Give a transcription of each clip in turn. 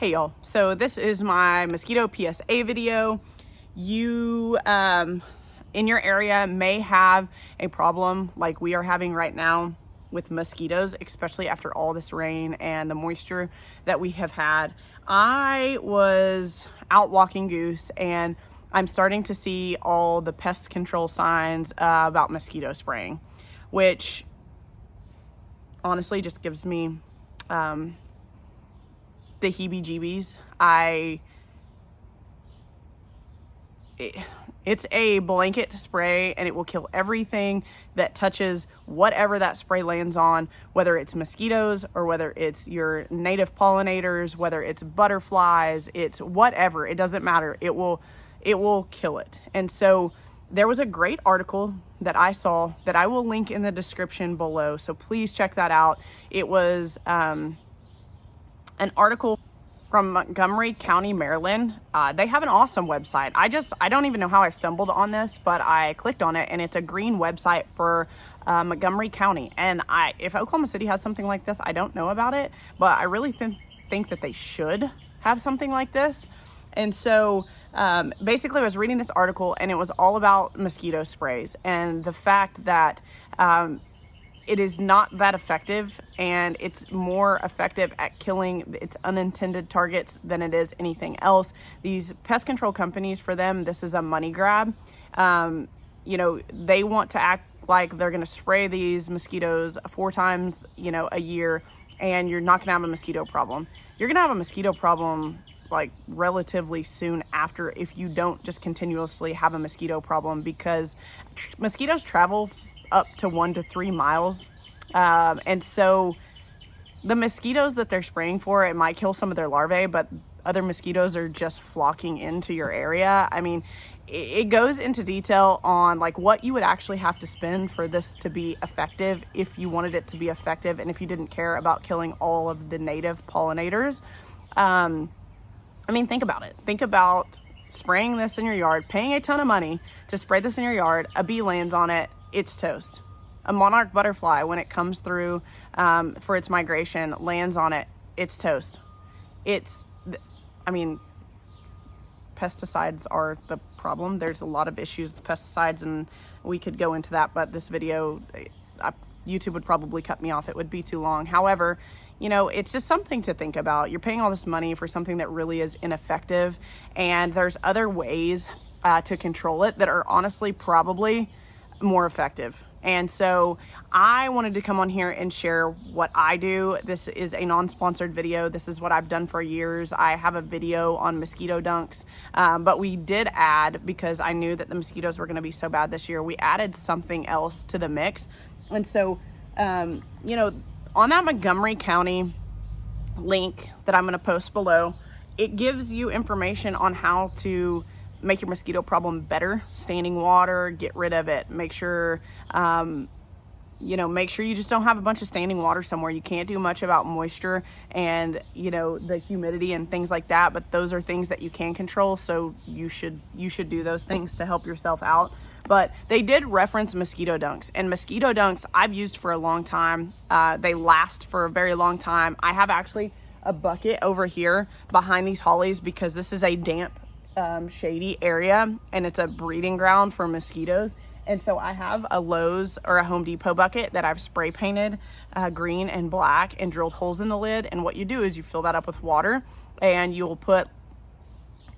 Hey y'all, so this is my Mosquito PSA video. You in your area may have a problem like we are having right now with mosquitoes, especially after all this rain and the moisture that we have had. I was out walking goose and I'm starting to see all the pest control signs about mosquito spraying, which honestly just gives me the heebie-jeebies. It's a blanket spray and it will kill everything that touches whatever that spray lands on, whether it's mosquitoes or whether it's your native pollinators, whether it's butterflies, it's whatever, it doesn't matter. It will kill it. And so there was a great article that I saw that I will link in the description below. So please check that out. It was an article from Montgomery County, Maryland. They have an awesome website. I don't even know how I stumbled on this, but I clicked on it and it's a green website for Montgomery County. And if Oklahoma City has something like this, I don't know about it, but I really think that they should have something like this. And so basically I was reading this article and it was all about mosquito sprays and the fact that it is not that effective, and it's more effective at killing its unintended targets than it is anything else. These pest control companies, for them, this is a money grab. You know, they want to act like they're going to spray these mosquitoes 4 times, a year, and you're not going to have a mosquito problem. You're going to have a mosquito problem like relatively soon after if you don't just continuously have a mosquito problem, because mosquitoes travel up to 1 to 3 miles. And so the mosquitoes that they're spraying for, it might kill some of their larvae, but other mosquitoes are just flocking into your area. I mean, it goes into detail on like what you would actually have to spend for this to be effective if you wanted it to be effective and if you didn't care about killing all of the native pollinators. I mean, think about it. Think about spraying this in your yard, paying a ton of money to spray this in your yard. A bee lands on it, it's toast. A monarch butterfly, when it comes through for its migration, lands on it, it's toast. I mean, pesticides are the problem. There's a lot of issues with pesticides, and we could go into that, but this video, YouTube would probably cut me off. It would be too long. However, it's just something to think about. You're paying all this money for something that really is ineffective, and there's other ways to control it that are honestly probably more effective. And so I wanted to come on here and share what I do. This is a non-sponsored video. This is what I've done for years. I have a video on mosquito dunks, but we did add, because I knew that the mosquitoes were going to be so bad this year, we added something else to the mix. And so, on that Montgomery County link that I'm going to post below, it gives you information on how to make your mosquito problem better. Standing water, get rid of it. Make sure, make sure you just don't have a bunch of standing water somewhere. You can't do much about moisture and, the humidity and things like that, but those are things that you can control. So you should do those things to help yourself out. But they did reference mosquito dunks, and mosquito dunks I've used for a long time. They last for a very long time. I have actually a bucket over here behind these hollies because this is a damp, shady area and it's a breeding ground for mosquitoes. And so I have a Lowe's or a Home Depot bucket that I've spray painted green and black and drilled holes in the lid. And what you do is you fill that up with water and you'll put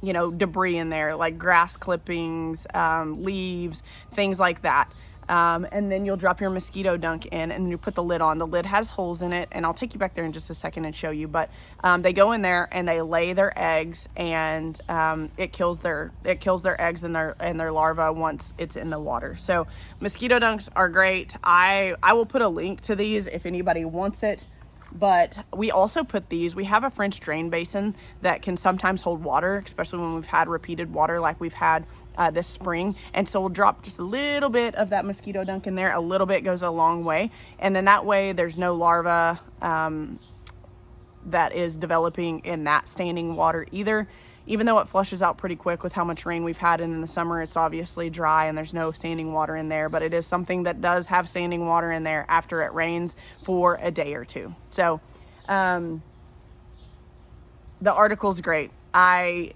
debris in there, like grass clippings, leaves, things like that. And then you'll drop your mosquito dunk in and then you put the lid on. The lid has holes in it, and I'll take you back there in just a second and show you. But they go in there and they lay their eggs, and it kills their eggs and their larvae once it's in the water. So mosquito dunks are great. I will put a link to these if anybody wants it. But we also we have a French drain basin that can sometimes hold water, especially when we've had repeated water like we've had this spring. And so we'll drop just a little bit of that mosquito dunk in there. A little bit goes a long way. And then that way there's no larva that is developing in that standing water either. Even though it flushes out pretty quick with how much rain we've had, and in the summer it's obviously dry and there's no standing water in there, but it is something that does have standing water in there after it rains for a day or two. So the article's great. I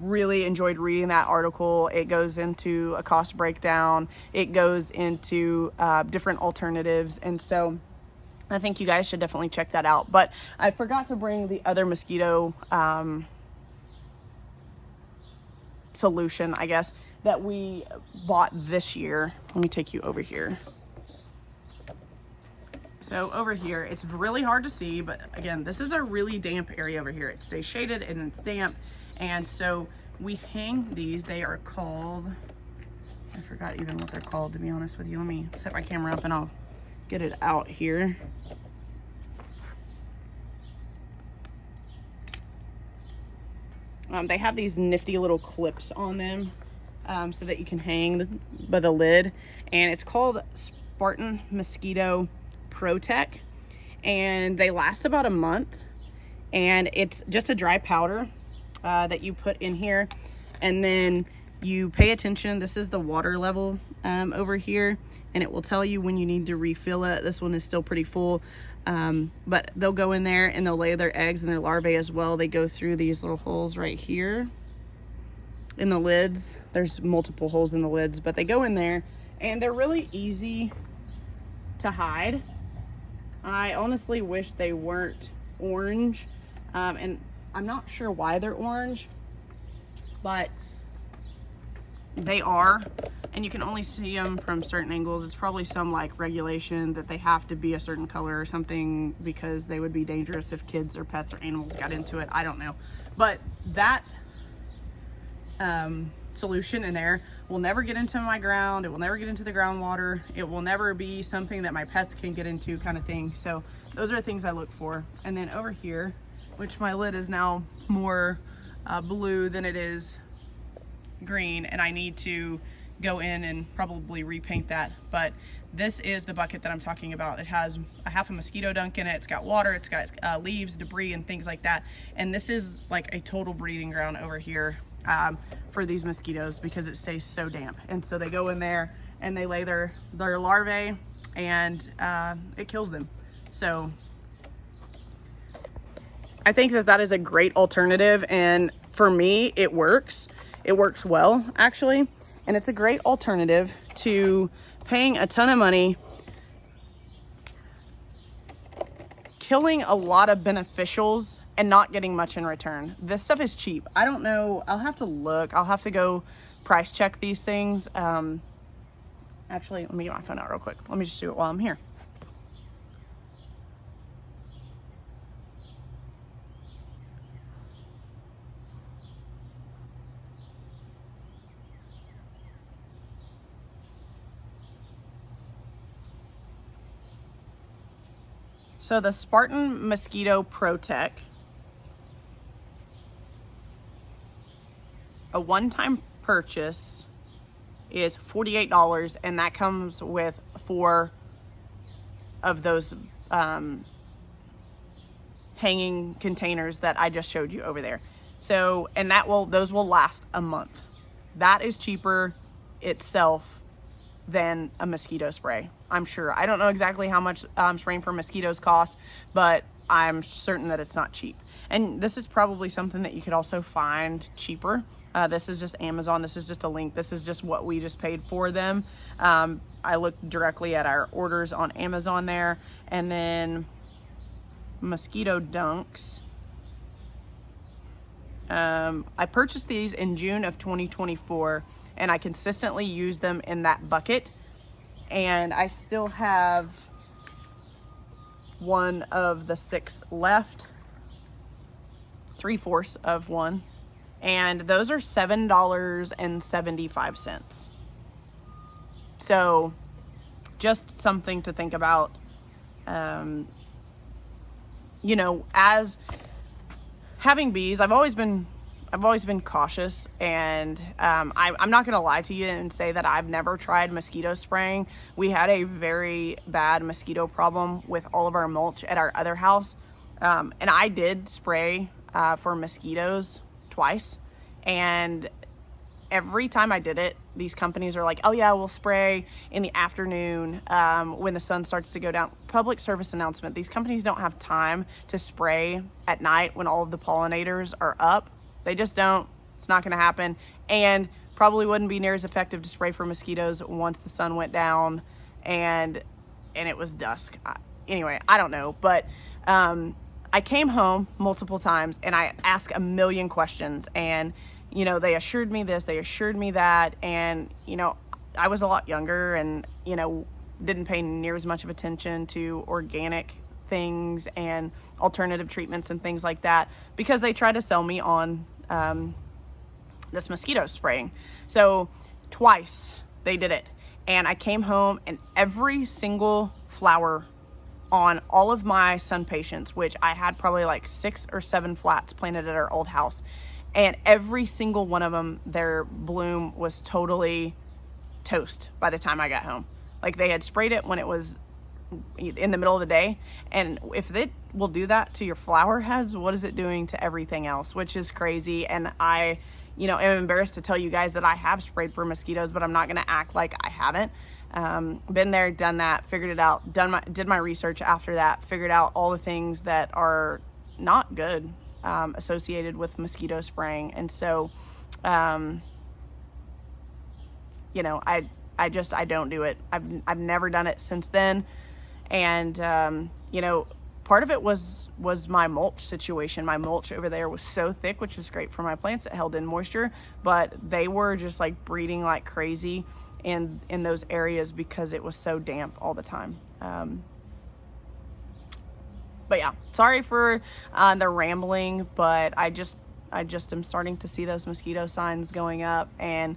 really enjoyed reading that article. It goes into a cost breakdown. It goes into different alternatives. And so I think you guys should definitely check that out. But I forgot to bring the other mosquito solution, I guess, that we bought this year. Let me take you over here. So over here, it's really hard to see, but again, this is a really damp area over here. It stays shaded and it's damp. And so we hang these. They are called, I forgot even what they're called, to be honest with you. Let me set my camera up and I'll get it out here. They have these nifty little clips on them so that you can hang by the lid. And it's called Spartan Mosquito Protect, and they last about a month, and it's just a dry powder that you put in here, and then you pay attention. This is the water level over here, and it will tell you when you need to refill it. This one is still pretty full, but they'll go in there and they'll lay their eggs and their larvae as well. They go through these little holes right here in the lids. There's multiple holes in the lids, but they go in there, and they're really easy to hide. I honestly wish they weren't orange, and I'm not sure why they're orange, but they are, and you can only see them from certain angles. It's probably some like regulation that they have to be a certain color or something because they would be dangerous if kids or pets or animals got into it. I don't know, but that solution in there will never get into my ground. It will never get into the groundwater. It will never be something that my pets can get into, kind of thing. So those are things I look for. And then over here, which my lid is now more blue than it is green, and I need to go in and probably repaint that. But this is the bucket that I'm talking about. It has a half a mosquito dunk in it. It's got water, it's got leaves, debris, and things like that. And this is like a total breeding ground over here for these mosquitoes because it stays so damp. And so they go in there and they lay their larvae, and it kills them. So I think that that is a great alternative, and for me it works. It works well, actually, and it's a great alternative to paying a ton of money, killing a lot of beneficials, and not getting much in return. This stuff is cheap. I don't know, I'll have to look. I'll have to go price check these things. Actually, let me get my phone out real quick. Let me just do it while I'm here. So the Spartan Mosquito Protect, a one-time purchase is $48, and that comes with 4 of those hanging containers that I just showed you over there. So, and those will last a month. That is cheaper itself than a mosquito spray, I'm sure. I don't know exactly how much spraying for mosquitoes cost, but I'm certain that it's not cheap. And this is probably something that you could also find cheaper. This is just Amazon. This is just a link. This is just what we just paid for them. I looked directly at our orders on Amazon there. And then mosquito dunks. I purchased these in June of 2024, and I consistently use them in that bucket. And I still have one of the 6 left, 3/4 of one. And those are $7.75. So just something to think about. You know, as having bees, I've always been cautious, and I'm not gonna lie to you and say that I've never tried mosquito spraying. We had a very bad mosquito problem with all of our mulch at our other house, and I did spray for mosquitoes twice, and every time I did it, these companies are like, oh yeah, we'll spray in the afternoon when the sun starts to go down. Public service announcement. These companies don't have time to spray at night when all of the pollinators are up. They just don't. It's not going to happen. And probably wouldn't be near as effective to spray for mosquitoes once the sun went down and it was dusk. Anyway, I don't know. But I came home multiple times and I asked a million questions, and you know, they assured me this, they assured me that, and you know, I was a lot younger and, you know, didn't pay near as much of attention to organic things and alternative treatments and things like that, because they tried to sell me on this mosquito spraying. So twice they did it, and I came home and every single flower on all of my sun patients, which I had probably like 6 or 7 flats planted at our old house, and every single one of them, their bloom was totally toast by the time I got home. Like, they had sprayed it when it was in the middle of the day, and if it will do that to your flower heads, what is it doing to everything else? Which is crazy. And I, you know, am embarrassed to tell you guys that I have sprayed for mosquitoes, but I'm not going to act like I haven't. Been there, done that, figured it out, did my research after that, figured out all the things that are not good associated with mosquito spraying. And so, you know, I don't do it. I've never done it since then. And, you know, part of it was my mulch situation. My mulch over there was so thick, which was great for my plants. It held in moisture, but they were just like breeding like crazy in those areas because it was so damp all the time. But yeah, sorry for the rambling, but I just am starting to see those mosquito signs going up, and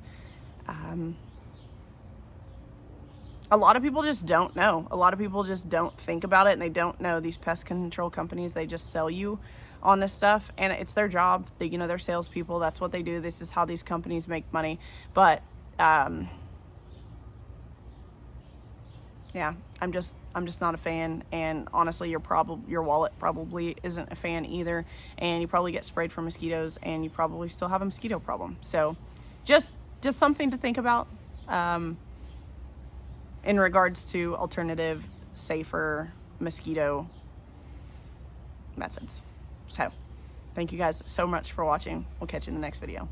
a lot of people just don't know. A lot of people just don't think about it, and they don't know these pest control companies. They just sell you on this stuff, and it's their job. They, you know, they're salespeople. That's what they do. This is how these companies make money. But yeah, I'm just not a fan. And honestly, your wallet probably isn't a fan either. And you probably get sprayed for mosquitoes, and you probably still have a mosquito problem. So just something to think about in regards to alternative, safer mosquito methods. So thank you guys so much for watching. We'll catch you in the next video.